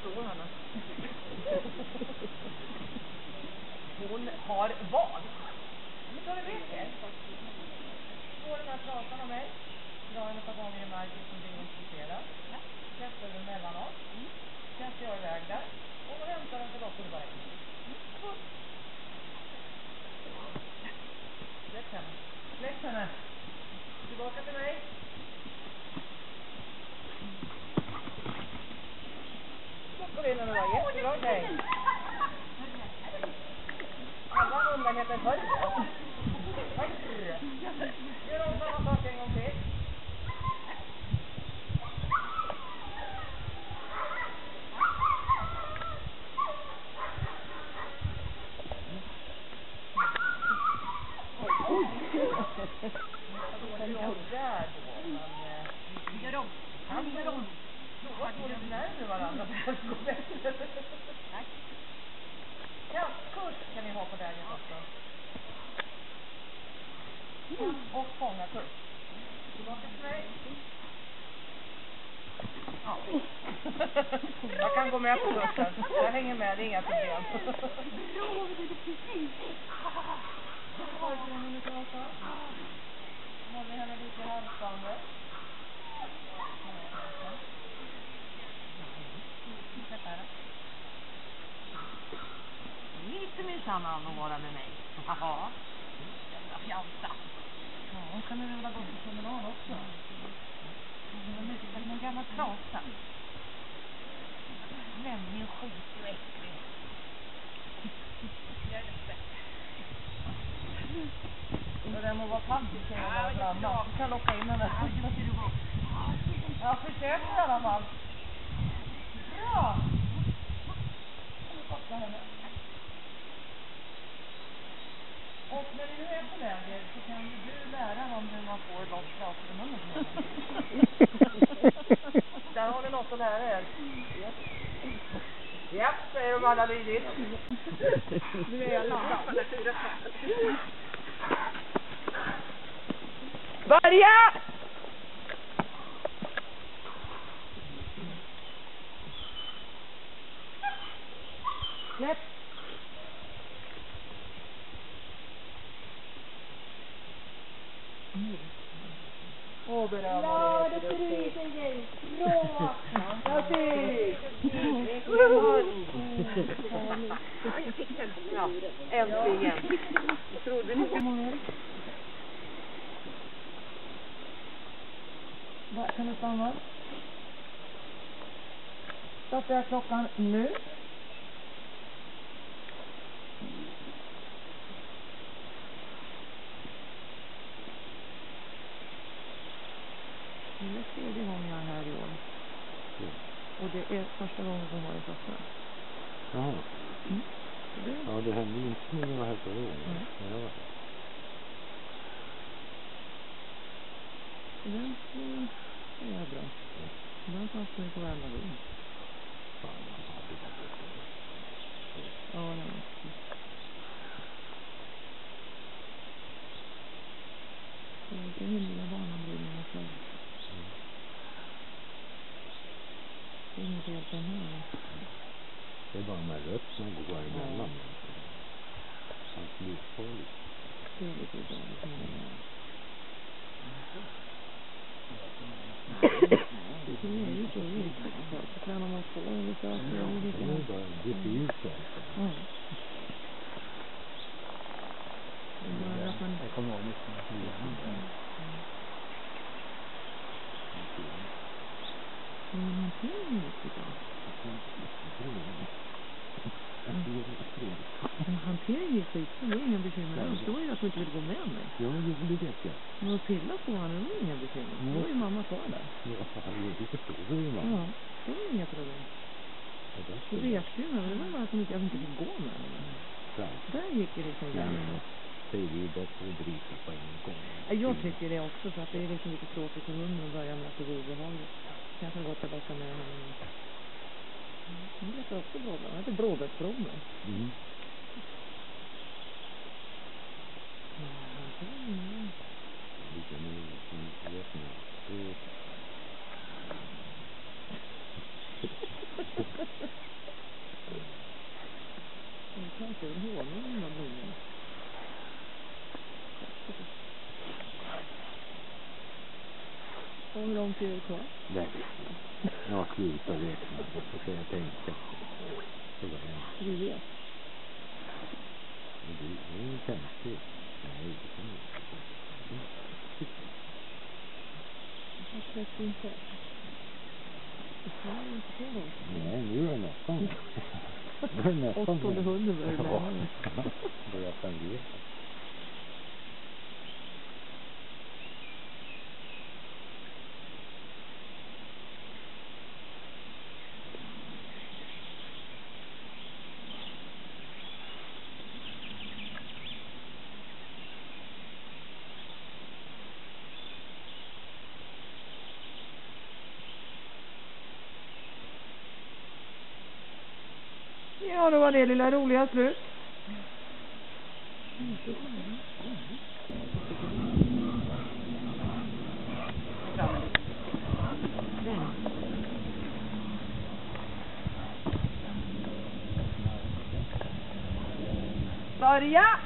står henne. Hon har vad? Så det vet jag. Får den här trasan av mig. Dra henne ett par gånger i marken som blir intresserad. Kasta över mellan oss. Kastar jag iväg där. Och hämtar den så loppar du bara in. Släpp henne. Släpp henne. Tillbaka till mig. Så går in och var jättebra grej. Alla hundar heter Hörre. Hörre. Gör om samma sak en gång till. Där då, men gör om. Gör om. Något går lite närmare varandra. Tack. Kastkurs kan ni ha på vägen också. Och fånga kurs. Tillbaka till mig. Ja. Jag kan gå med på kursen. Jag hänger med, det är inga problem. Bra, det är precis. Håller henne lite i halsbandet. Lite minsann att vara med mig. Haha. Jävla fjanta. Ja, hon kan väl ha gått på promenad också. Det var mycket för någon gammal trasa. Lämning, skit och äcklig. Jag är ledsen. Och den må vara fantastisk eller något annat. Du kan locka in henne. Jag försöker i alla fall. Bra! Nu kopplar henne. Och när ni nu är på läger så kan ju du lära om hur man får loss trasor i munnen på munnen. Där har ni något att lära er. Ja, säger de alla lydigt. Nu är jag laddad. Börja! Släpp! Åh, bra! Ja, det ser ut en gäng. Bra! Jag ser! Ja, äntligen. Jag trodde ni skulle... Där kan du stanna. Startar jag klockan nu. Det är tredje gången jag är här i år. Och det är första gången som har en fasta. Jaha. Ja, det hände ju inte när jag var här förra gången. Ja. Den är jag bra. Den fanns nu på varenda gång. Fan, jag har aldrig varit uppe. Ja, den var också. Det är himliga barnavdelningen själv. Det är inget fel på den här. Det är bara de här rötterna går emellan. Allt livsfarligt. Det är lite dåligt med det där. Det är ju så riktigt. Så tränar man på eller så. Det är bara diffus alltså. Ja. Bara att man... Ekonomiskt. Men man tänker mycket då. Men hantering är skit, det är inga bekymmer. Det var ju att du inte vill gå med mig. Ja, det vet jag. Men att pilla på honom, det var inga bekymmer. Då var ju mamma kvar där. Ja, det förstår vi ju mamma. Ja, det var inga problem. Så reste ju men det var ju bara att jag inte fick gå med henne. Där gick det liksom jämnt. Säger det är bättre att bryta på en gång. Jag tycker det också, för att det är liksom lite tråkigt för hunden att börja med att det blir obehagligt. Kanske gå tillbaka med henne. Hon heter också blåbär. Hon heter blåbärsblomma. Mm. Lite nu, vet ni. Och hur lång tid är det kvar? Det vet jag. Jag har slutat räkna. Så får jag tänka. Så var det. Du vet. Och du tänkte ju. Nej, det kan jag inte. Jag släppte inte. Det kan jag inte så långt. Nej, nu är det nästan. Nu är det nästan. 800 börjar Ja, närmare. börjar fungera. Ja, då var det lilla roliga slut. Börja!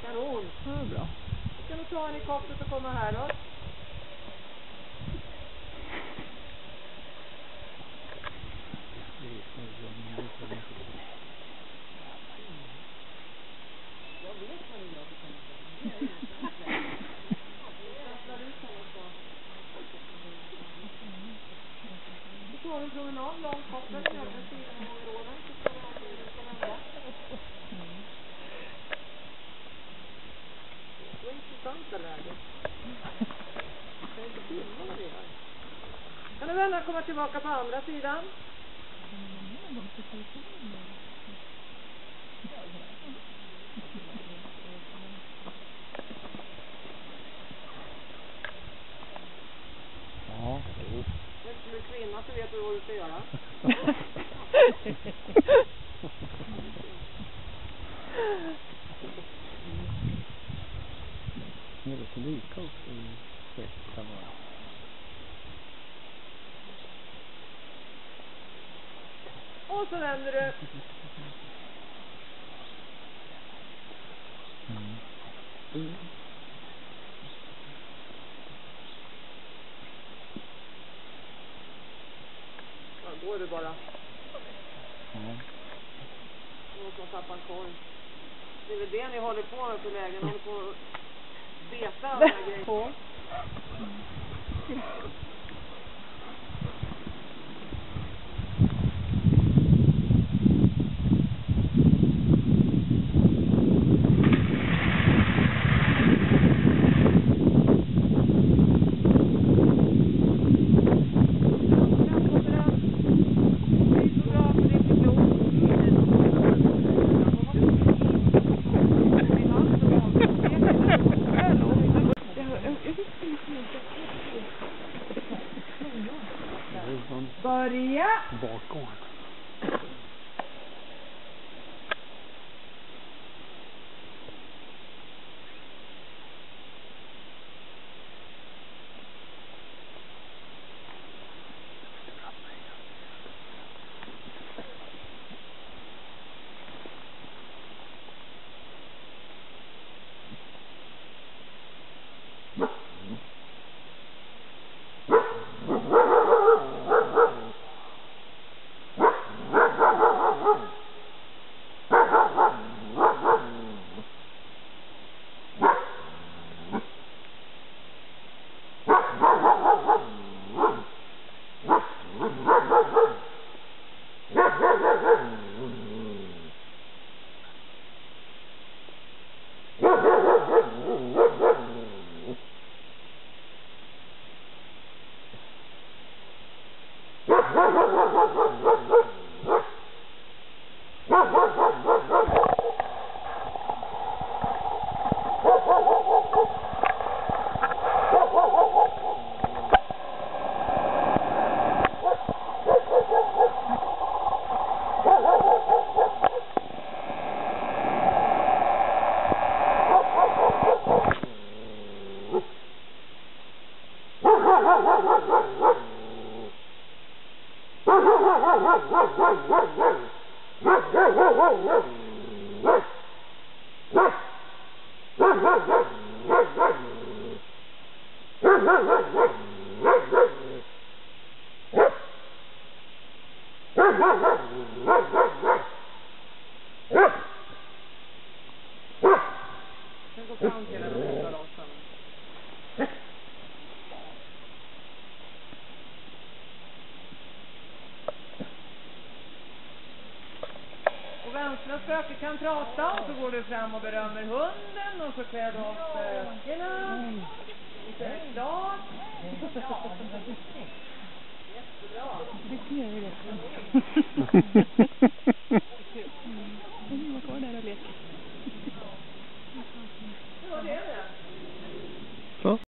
Kanon. Ja, bra. Ska du ta en i kopplet och komma här då? Jag vet vad du gör för tänkande. Så tar du en promenad långt kopplet, över 4 gånger åren, så ska du ha om du ska vända. Så intressanta lägen. Kan inte filma vad vi gör. Kan du vända och komma tillbaka på andra sidan? Ja, jo. Eftersom du är kvinna så vet du vad du ska göra. Är det så lika också i sätta bara? Och så vänder du. Ja, går du bara. Någon som tappar en korg. Det är väl det ni håller på med på lägen. Ni håller på att beta alla grejer. På. Börja! Bakgård. Sen går fram till den och ska lossa. Och vänstra spöket kan prata och så går du fram och berömmer hunden och så klär du av spökena. Och så är det klart. Jättebra. Det är det.